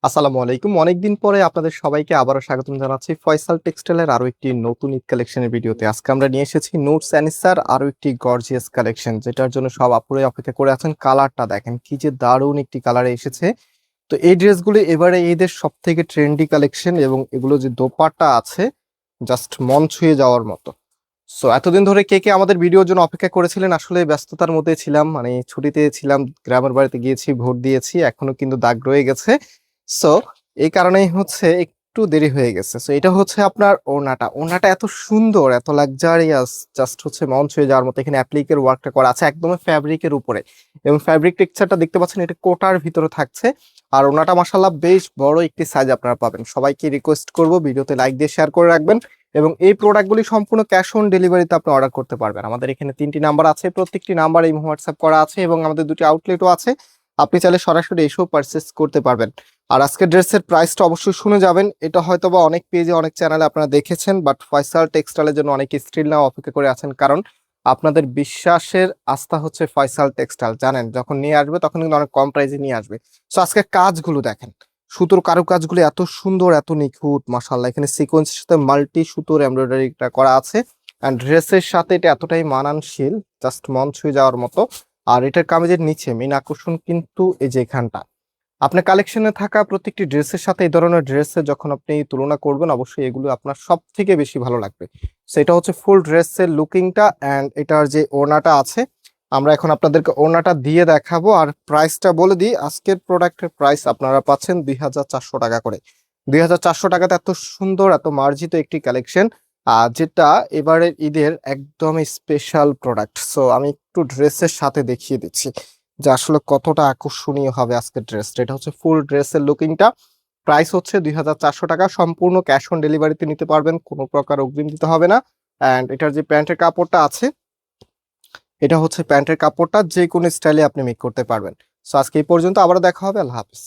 আসসালামু আলাইকুম। অনেকদিন পরে আপনাদের সবাইকে আবারও স্বাগতম জানাচ্ছি ফয়সাল টেক্সটাইলের আরো একটি নতুন ঈদ কালেকশনের ভিডিওতে। আজকে আমরা নিয়ে এসেছি নোটস অ্যানিসার আরো একটি গর্জিয়াস কালেকশন, যেটার জন্য সব আপুরাই অপেক্ষা করে আছেন। কালারটা দেখেন কি যে দারুণ একটি কালারে এসেছে। তো এই ড্রেসগুলো এবারে ঈদের সব থেকে ট্রেন্ডি কালেকশন, এবং এগুলো যে দোপাট্টা আছে জাস্ট মন ছুঁয়ে যাওয়ার মতো। সো এতদিন ধরে কে কে আমাদের ভিডিওর জন্য অপেক্ষা করেছিলেন, আসলে ব্যস্ততার মধ্যে ছিলাম, মানে ছুটিতে ছিলাম, গ্রামের বাড়িতে গিয়েছি, ভোট দিয়েছি, এখনো কিন্তু দাগ রয়ে গেছে। সো এই কারণেই হচ্ছে একটু দেরি হয়ে গেছে। সো এটা হচ্ছে আপনার ওড়নাটা এত সুন্দর, এত লাক্সারিয়াস, জাস্ট হচ্ছে মন ছুঁয়ে যাওয়ার মতো। এখানে অ্যাপ্লিকের ওয়ার্কটা করা আছে একদম ফ্যাব্রিকের উপরে, এবং ফ্যাব্রিক টেক্সচারটা দেখতে পাচ্ছেন, এটা কোটার ভিতরে থাকছে। আর ওড়নাটা মাশাআল্লাহ বেশ বড় একটি সাইজ আপনারা পাবেন। সবাইকে রিকোয়েস্ট করব ভিডিওতে লাইক দিয়ে শেয়ার করে রাখবেন, এবং এই প্রোডাক্টগুলি সম্পূর্ণ ক্যাশ অন ডেলিভারিতে আপনি অর্ডার করতে পারবেন। আমাদের এখানে 3টি নাম্বার আছে, প্রত্যেকটি নাম্বার এই হোয়াটসঅ্যাপ করা আছে, এবং আমাদের 2টি আউটলেটও আছে। আপনি চাইলে সরাসরি এসেও পারচেস করতে পারবেন। আর আজকের ড্রেসের প্রাইসটা অবশ্যই শুনে যাবেন। এটা হয়তোবা অনেক পেজে, অনেক চ্যানেলে আপনারা দেখেছেন, বাট ফয়সাল টেক্সটাইলের জন্য অনেকে স্টিল নাও অপেক্ষা করে আছেন, কারণ আপনাদের বিশ্বাসের আস্থা হচ্ছে ফয়সাল টেক্সটাইল। জানেন যখন নিয়ে আসবে তখন কিন্তু অনেক কম প্রাইসে নিয়ে আসবে। সো আজকে কাজগুলো দেখেন, সুতোর কারুকাজগুলো এত সুন্দর, এত নিখুঁত, মাশাআল্লাহ। এখানে সিকোয়েন্সের সাথে মাল্টি সুতোর এমব্রয়ডারিটা করা আছে, অ্যান্ড ড্রেসের সাথে এটা এতটাই মানানশীল, জাস্ট মন ছুঁয়ে যাওয়ার মতো। আর এটার কামিজের নিচে মেইন আকর্ষণ কিন্তু এই যে এখানটা, আপনার কালেকশনে থাকা প্রত্যেকটি ড্রেসের সাথে এই ধরনের ড্রেসের যখন আপনি তুলনা করবেন, অবশ্যই এগুলো আপনার সব থেকে বেশি ভালো লাগবে। সেটা হচ্ছে ফুল ড্রেসের লুকিংটা, অ্যান্ড এটার যে ওড়নাটা আছে, আমরা এখন আপনাদেরকে ওড়নাটা দিয়ে দেখাবো। আর প্রাইসটা বলে দিই, আজকের প্রোডাক্টের প্রাইস আপনারা পাচ্ছেন 2400 টাকা করে। 2400 টাকাতে এত সুন্দর, এত মার্জিত একটি কালেকশন, যেটা এবারের ঈদের একদম স্পেশাল প্রোডাক্ট। সো আমি একটু ড্রেসের সাথে দেখিয়ে দিচ্ছি যে আসলে কতটা আকর্ষণীয় হবে আজকের ড্রেসটা। এটা হচ্ছে ফুল ড্রেসের লুকিংটা। প্রাইস হচ্ছে 2400 টাকা, সম্পূর্ণ ক্যাশ অন ডেলিভারিতে নিতে পারবেন, কোনো প্রকার অগ্রিম দিতে হবে না। অ্যান্ড এটার যে প্যান্টের কাপড়টা আছে, এটা হচ্ছে প্যান্টের কাপড়টা যে কোনো স্টাইলে আপনি মেক করতে পারবেন। সো আজকে এই পর্যন্ত, আবারও দেখা হবে। আল্লাহ হাফিজ।